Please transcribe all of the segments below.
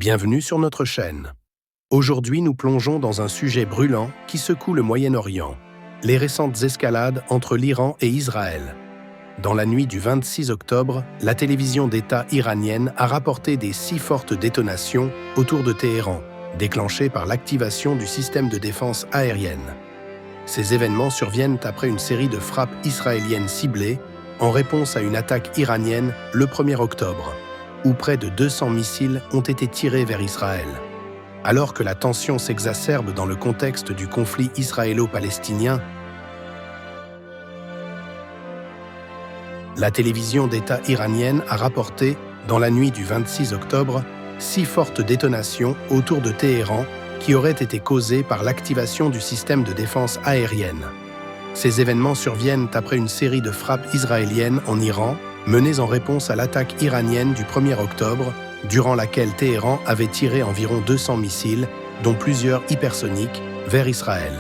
Bienvenue sur notre chaîne. Aujourd'hui, nous plongeons dans un sujet brûlant qui secoue le Moyen-Orient, les récentes escalades entre l'Iran et Israël. Dans la nuit du 26 octobre, la télévision d'État iranienne a rapporté des 6 fortes détonations autour de Téhéran, déclenchées par l'activation du système de défense aérienne. Ces événements surviennent après une série de frappes israéliennes ciblées en réponse à une attaque iranienne le 1er octobre, où près de 200 missiles ont été tirés vers Israël. Alors que la tension s'exacerbe dans le contexte du conflit israélo-palestinien, la télévision d'État iranienne a rapporté, dans la nuit du 26 octobre, 6 fortes détonations autour de Téhéran qui auraient été causées par l'activation du système de défense aérienne. Ces événements surviennent après une série de frappes israéliennes en Iran, menées en réponse à l'attaque iranienne du 1er octobre, durant laquelle Téhéran avait tiré environ 200 missiles, dont plusieurs hypersoniques, vers Israël.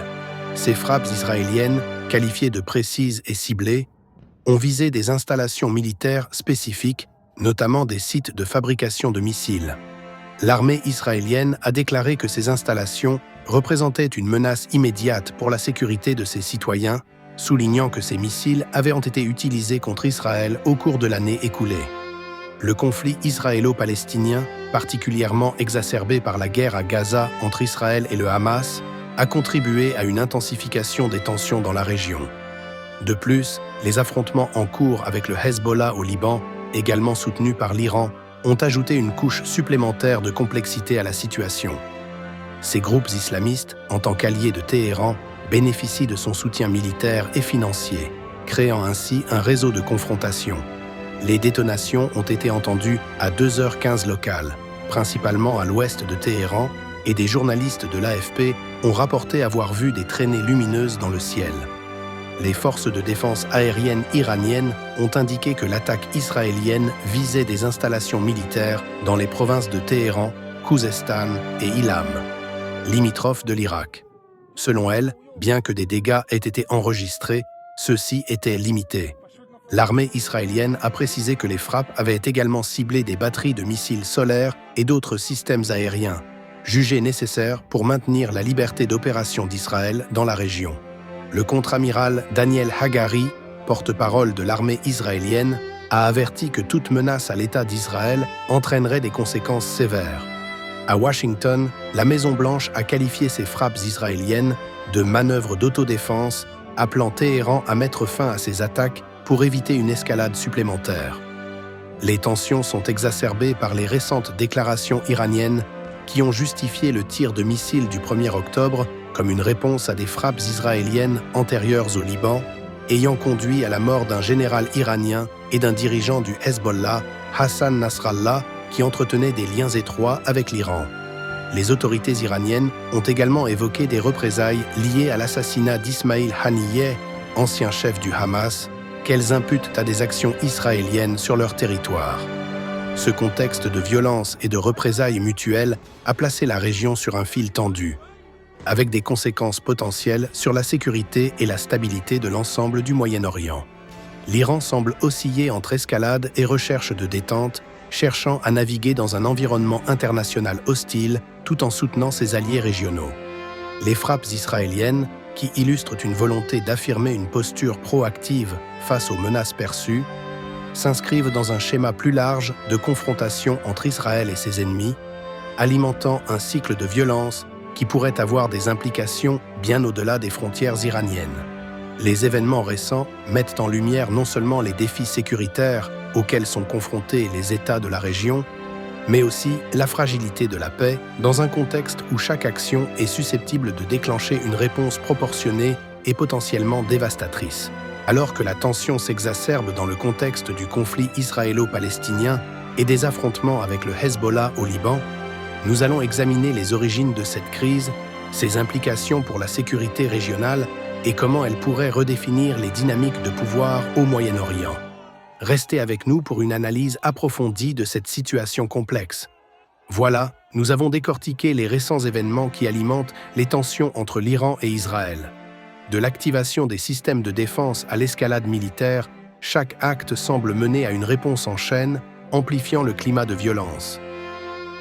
Ces frappes israéliennes, qualifiées de précises et ciblées, ont visé des installations militaires spécifiques, notamment des sites de fabrication de missiles. L'armée israélienne a déclaré que ces installations représentaient une menace immédiate pour la sécurité de ses citoyens, soulignant que ces missiles avaient été utilisés contre Israël au cours de l'année écoulée. Le conflit israélo-palestinien, particulièrement exacerbé par la guerre à Gaza entre Israël et le Hamas, a contribué à une intensification des tensions dans la région. De plus, les affrontements en cours avec le Hezbollah au Liban, également soutenu par l'Iran, ont ajouté une couche supplémentaire de complexité à la situation. Ces groupes islamistes, en tant qu'alliés de Téhéran, bénéficient de son soutien militaire et financier, créant ainsi un réseau de confrontation. Les détonations ont été entendues à 2h15 locales, principalement à l'ouest de Téhéran, et des journalistes de l'AFP ont rapporté avoir vu des traînées lumineuses dans le ciel. Les forces de défense aérienne iraniennes ont indiqué que l'attaque israélienne visait des installations militaires dans les provinces de Téhéran, Khouzestan et Ilam, limitrophes de l'Irak. Selon elle, bien que des dégâts aient été enregistrés, ceux-ci étaient limités. L'armée israélienne a précisé que les frappes avaient également ciblé des batteries de missiles solaires et d'autres systèmes aériens, jugés nécessaires pour maintenir la liberté d'opération d'Israël dans la région. Le contre-amiral Daniel Hagari, porte-parole de l'armée israélienne, a averti que toute menace à l'État d'Israël entraînerait des conséquences sévères. À Washington, la Maison-Blanche a qualifié ces frappes israéliennes de manœuvres d'autodéfense, appelant Téhéran à mettre fin à ces attaques pour éviter une escalade supplémentaire. Les tensions sont exacerbées par les récentes déclarations iraniennes qui ont justifié le tir de missiles du 1er octobre comme une réponse à des frappes israéliennes antérieures au Liban, ayant conduit à la mort d'un général iranien et d'un dirigeant du Hezbollah, Hassan Nasrallah, qui entretenait des liens étroits avec l'Iran. Les autorités iraniennes ont également évoqué des représailles liées à l'assassinat d'Ismail Haniyeh, ancien chef du Hamas, qu'elles imputent à des actions israéliennes sur leur territoire. Ce contexte de violence et de représailles mutuelles a placé la région sur un fil tendu, avec des conséquences potentielles sur la sécurité et la stabilité de l'ensemble du Moyen-Orient. L'Iran semble osciller entre escalade et recherche de détente, cherchant à naviguer dans un environnement international hostile tout en soutenant ses alliés régionaux. Les frappes israéliennes, qui illustrent une volonté d'affirmer une posture proactive face aux menaces perçues, s'inscrivent dans un schéma plus large de confrontation entre Israël et ses ennemis, alimentant un cycle de violence qui pourrait avoir des implications bien au-delà des frontières iraniennes. Les événements récents mettent en lumière non seulement les défis sécuritaires auxquels sont confrontés les États de la région, mais aussi la fragilité de la paix dans un contexte où chaque action est susceptible de déclencher une réponse proportionnée et potentiellement dévastatrice. Alors que la tension s'exacerbe dans le contexte du conflit israélo-palestinien et des affrontements avec le Hezbollah au Liban, nous allons examiner les origines de cette crise, ses implications pour la sécurité régionale et comment elle pourrait redéfinir les dynamiques de pouvoir au Moyen-Orient. Restez avec nous pour une analyse approfondie de cette situation complexe. Voilà, nous avons décortiqué les récents événements qui alimentent les tensions entre l'Iran et Israël. De l'activation des systèmes de défense à l'escalade militaire, chaque acte semble mener à une réponse en chaîne, amplifiant le climat de violence.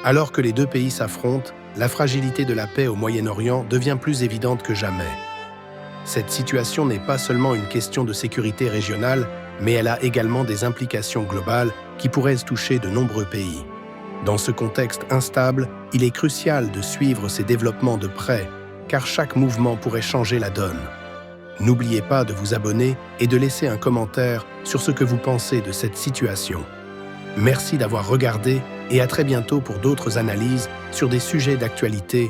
Alors que les deux pays s'affrontent, la fragilité de la paix au Moyen-Orient devient plus évidente que jamais. Cette situation n'est pas seulement une question de sécurité régionale, mais elle a également des implications globales qui pourraient toucher de nombreux pays. Dans ce contexte instable, il est crucial de suivre ces développements de près, car chaque mouvement pourrait changer la donne. N'oubliez pas de vous abonner et de laisser un commentaire sur ce que vous pensez de cette situation. Merci d'avoir regardé et à très bientôt pour d'autres analyses sur des sujets d'actualité